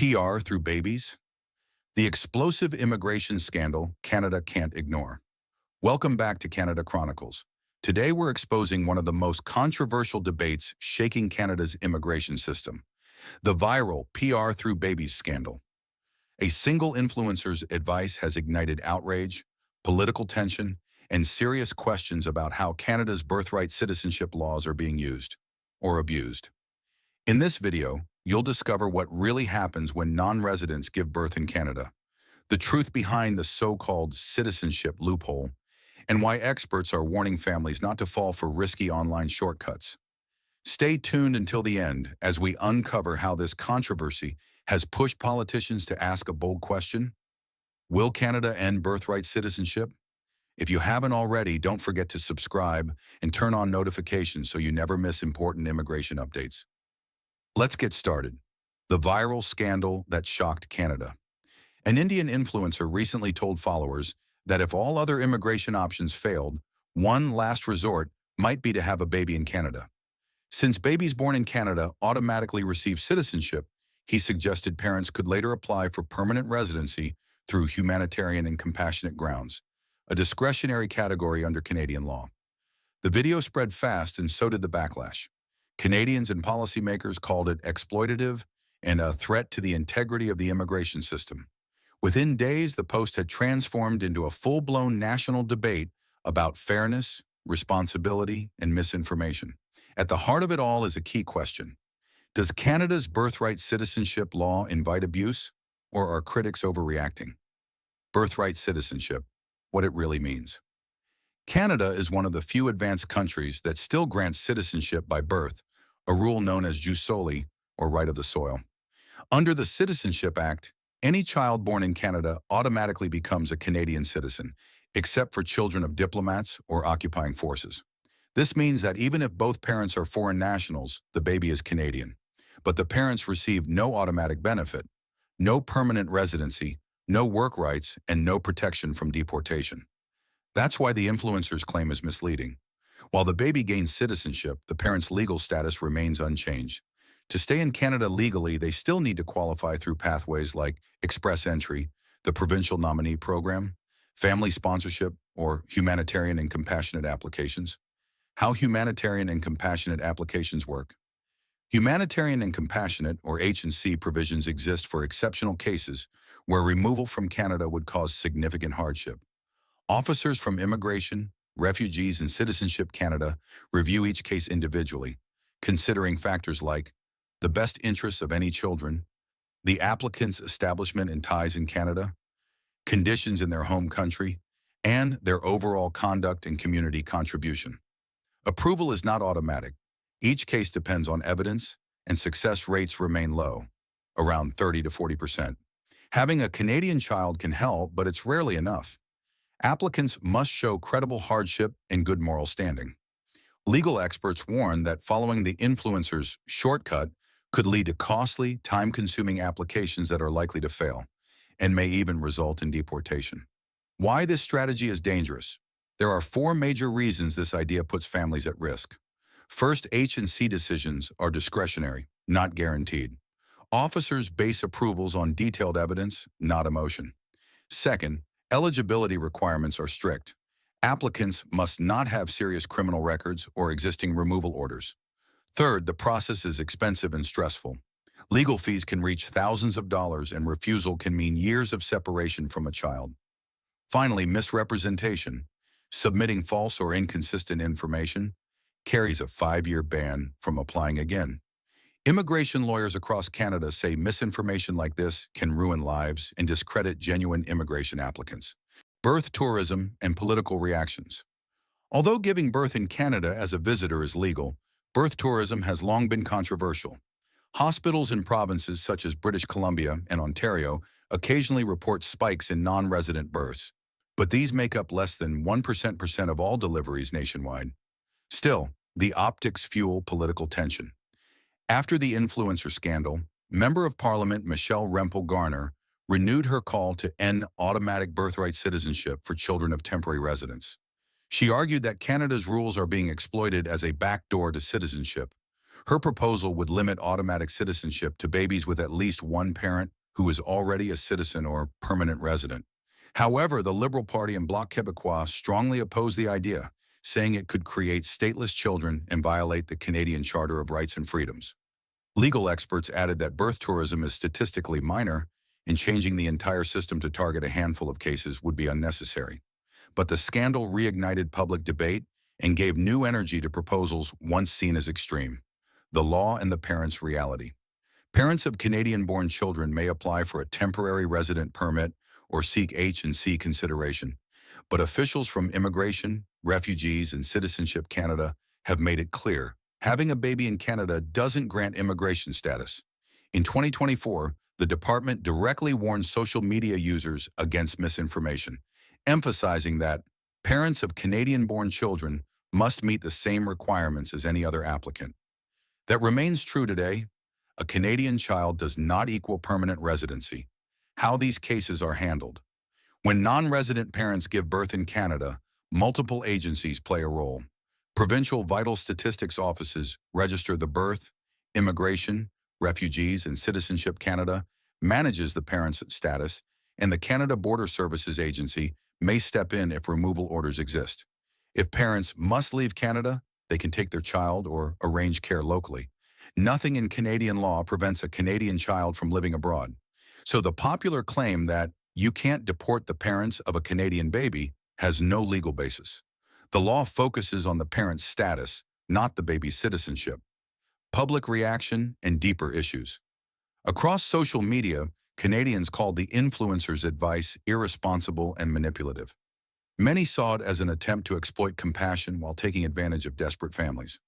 PR through babies? The explosive immigration scandal Canada can't ignore. Welcome back to Canada Chronicles. Today we're exposing one of the most controversial debates shaking Canada's immigration system, the viral PR through babies scandal. A single influencer's advice has ignited outrage, political tension, and serious questions about how Canada's birthright citizenship laws are being used or abused. In this video, you'll discover what really happens when non-residents give birth in Canada, the truth behind the so-called citizenship loophole, and why experts are warning families not to fall for risky online shortcuts. Stay tuned until the end as we uncover how this controversy has pushed politicians to ask a bold question: will Canada end birthright citizenship? If you haven't already, don't forget to subscribe and turn on notifications so you never miss important immigration updates. Let's get started. The viral scandal that shocked Canada. An Indian influencer recently told followers that if all other immigration options failed, one last resort might be to have a baby in Canada. Since babies born in Canada automatically receive citizenship, he suggested parents could later apply for permanent residency through humanitarian and compassionate grounds, a discretionary category under Canadian law. The video spread fast and so did the backlash. Canadians and policymakers called it exploitative and a threat to the integrity of the immigration system. Within days, the post had transformed into a full-blown national debate about fairness, responsibility, and misinformation. At the heart of it all is a key question. Does Canada's birthright citizenship law invite abuse, or are critics overreacting? Birthright citizenship, what it really means. Canada is one of the few advanced countries that still grants citizenship by birth, a rule known as jus soli, or right of the soil. Under the Citizenship Act, any child born in Canada automatically becomes a Canadian citizen, except for children of diplomats or occupying forces. This means that even if both parents are foreign nationals, the baby is Canadian. But the parents receive no automatic benefit, no permanent residency, no work rights, and no protection from deportation. That's why the influencer's claim is misleading. While the baby gains citizenship, the parent's legal status remains unchanged. To stay in Canada legally, they still need to qualify through pathways like express entry, the provincial nominee program, family sponsorship, or humanitarian and compassionate applications. How humanitarian and compassionate applications work. Humanitarian and compassionate, or H&C, provisions exist for exceptional cases where removal from Canada would cause significant hardship. Officers from Immigration, Refugees, and Citizenship Canada review each case individually, considering factors like the best interests of any children, the applicant's establishment and ties in Canada, conditions in their home country, and their overall conduct and community contribution. Approval is not automatic. Each case depends on evidence, and success rates remain low, around 30 to 40%. Having a Canadian child can help, but it's rarely enough. Applicants must show credible hardship and good moral standing. Legal experts warn that following the influencer's shortcut could lead to costly, time-consuming applications that are likely to fail, and may even result in deportation. Why this strategy is dangerous? There are 4 major reasons this idea puts families at risk. First, H&C decisions are discretionary, not guaranteed. Officers base approvals on detailed evidence, not emotion. Second, eligibility requirements are strict. Applicants must not have serious criminal records or existing removal orders. Third, the process is expensive and stressful. Legal fees can reach thousands of dollars, and refusal can mean years of separation from a child. Finally, misrepresentation. Submitting false or inconsistent information carries a 5-year ban from applying again. Immigration lawyers across Canada say misinformation like this can ruin lives and discredit genuine immigration applicants. Birth tourism and political reactions. Although giving birth in Canada as a visitor is legal, birth tourism has long been controversial. Hospitals in provinces such as British Columbia and Ontario occasionally report spikes in non-resident births, but these make up less than 1% of all deliveries nationwide. Still, the optics fuel political tension. After the influencer scandal, Member of Parliament Michelle Rempel-Garner renewed her call to end automatic birthright citizenship for children of temporary residents. She argued that Canada's rules are being exploited as a backdoor to citizenship. Her proposal would limit automatic citizenship to babies with at least one parent who is already a citizen or permanent resident. However, the Liberal Party and Bloc Québécois strongly oppose the idea, saying it could create stateless children and violate the Canadian Charter of Rights and Freedoms. Legal experts added that birth tourism is statistically minor, and changing the entire system to target a handful of cases would be unnecessary. But the scandal reignited public debate and gave new energy to proposals once seen as extreme: the law and the parent's reality. Parents of Canadian-born children may apply for a temporary resident permit or seek H&C consideration, but officials from Immigration, Refugees, and Citizenship Canada have made it clear having a baby in Canada doesn't grant immigration status. In 2024, the department directly warned social media users against misinformation, emphasizing that parents of Canadian-born children must meet the same requirements as any other applicant. That remains true today. A Canadian child does not equal permanent residency. How these cases are handled. When non-resident parents give birth in Canada, multiple agencies play a role. Provincial vital statistics offices register the birth. Immigration, Refugees, and Citizenship Canada manages the parent's status, and the Canada Border Services Agency may step in if removal orders exist. If parents must leave Canada, they can take their child or arrange care locally. Nothing in Canadian law prevents a Canadian child from living abroad. So the popular claim that you can't deport the parents of a Canadian baby has no legal basis. The law focuses on the parent's status, not the baby's citizenship. Public reaction and deeper issues. Across social media, Canadians called the influencer's advice irresponsible and manipulative. Many saw it as an attempt to exploit compassion while taking advantage of desperate families.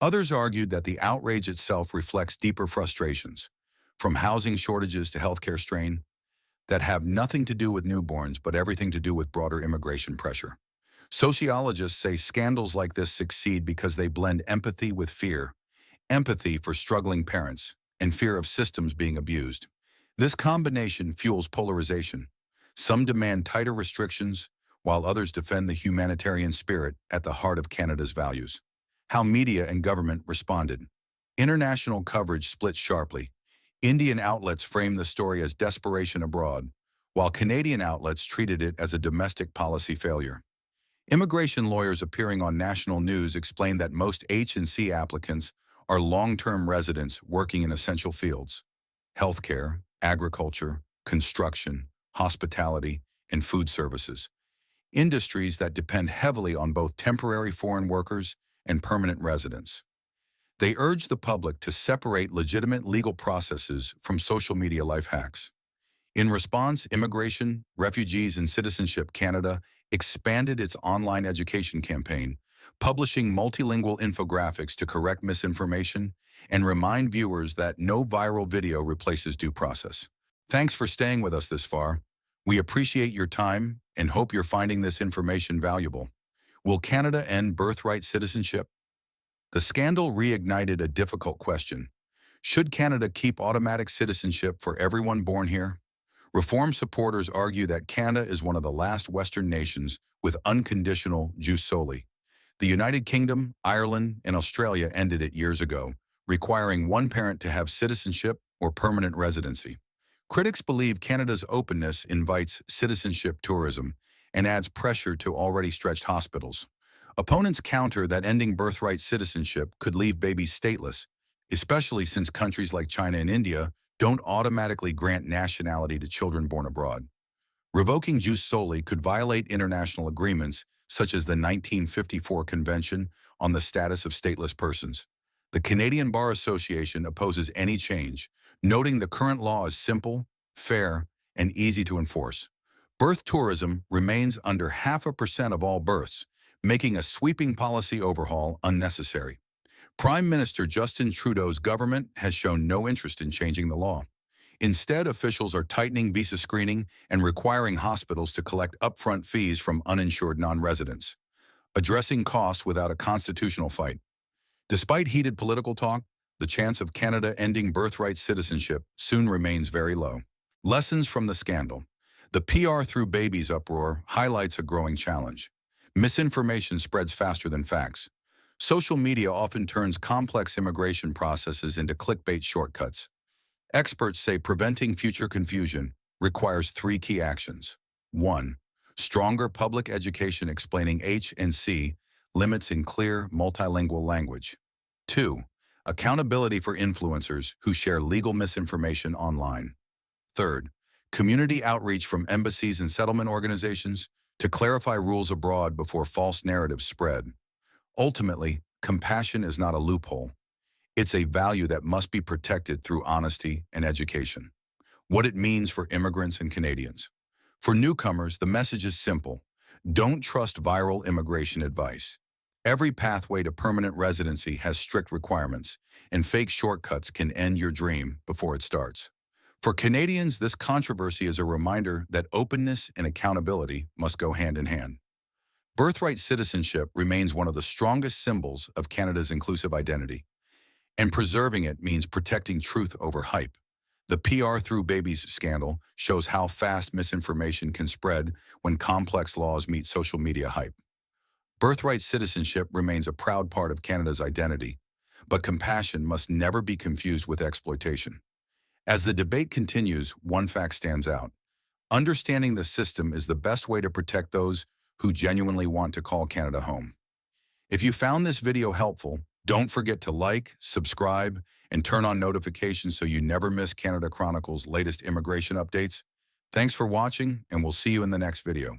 Others argued that the outrage itself reflects deeper frustrations, from housing shortages to healthcare strain, that have nothing to do with newborns but everything to do with broader immigration pressure. Sociologists say scandals like this succeed because they blend empathy with fear, empathy for struggling parents, and fear of systems being abused. This combination fuels polarization. Some demand tighter restrictions, while others defend the humanitarian spirit at the heart of Canada's values. How media and government responded. International coverage split sharply. Indian outlets framed the story as desperation abroad, while Canadian outlets treated it as a domestic policy failure. Immigration lawyers appearing on national news explained that most H&C applicants are long-term residents working in essential fields: healthcare, agriculture, construction, hospitality, and food services, industries that depend heavily on both temporary foreign workers and permanent residents. They urge the public to separate legitimate legal processes from social media life hacks. In response, Immigration, Refugees, and Citizenship Canada expanded its online education campaign, publishing multilingual infographics to correct misinformation and remind viewers that no viral video replaces due process. Thanks for staying with us this far. We appreciate your time and hope you're finding this information valuable. Will Canada end birthright citizenship? The scandal reignited a difficult question. Should Canada keep automatic citizenship for everyone born here? Reform supporters argue that Canada is one of the last Western nations with unconditional jus soli. The United Kingdom, Ireland, and Australia ended it years ago, requiring one parent to have citizenship or permanent residency. Critics believe Canada's openness invites citizenship tourism and adds pressure to already stretched hospitals. Opponents counter that ending birthright citizenship could leave babies stateless, especially since countries like China and India don't automatically grant nationality to children born abroad. Revoking jus soli could violate international agreements such as the 1954 Convention on the Status of Stateless Persons. The Canadian Bar Association opposes any change, noting the current law is simple, fair, and easy to enforce. Birth tourism remains under 0.5% of all births, making a sweeping policy overhaul unnecessary. Prime Minister Justin Trudeau's government has shown no interest in changing the law. Instead, officials are tightening visa screening and requiring hospitals to collect upfront fees from uninsured non-residents, addressing costs without a constitutional fight. Despite heated political talk, the chance of Canada ending birthright citizenship soon remains very low. Lessons from the scandal. The PR through babies uproar highlights a growing challenge. Misinformation spreads faster than facts. Social media often turns complex immigration processes into clickbait shortcuts. Experts say preventing future confusion requires three key actions. 1. Stronger public education explaining H and C limits in clear, multilingual language. 2. Accountability for influencers who share legal misinformation online. Third, community outreach from embassies and settlement organizations to clarify rules abroad before false narratives spread. Ultimately, compassion is not a loophole. It's a value that must be protected through honesty and education. What it means for immigrants and Canadians. For newcomers, the message is simple. Don't trust viral immigration advice. Every pathway to permanent residency has strict requirements, and fake shortcuts can end your dream before it starts. For Canadians, this controversy is a reminder that openness and accountability must go hand in hand. Birthright citizenship remains one of the strongest symbols of Canada's inclusive identity, and preserving it means protecting truth over hype. The PR through babies scandal shows how fast misinformation can spread when complex laws meet social media hype. Birthright citizenship remains a proud part of Canada's identity, but compassion must never be confused with exploitation. As the debate continues, one fact stands out. Understanding the system is the best way to protect those who genuinely want to call Canada home. If you found this video helpful, don't forget to like, subscribe, and turn on notifications so you never miss Canada Chronicles' latest immigration updates. Thanks for watching, and we'll see you in the next video.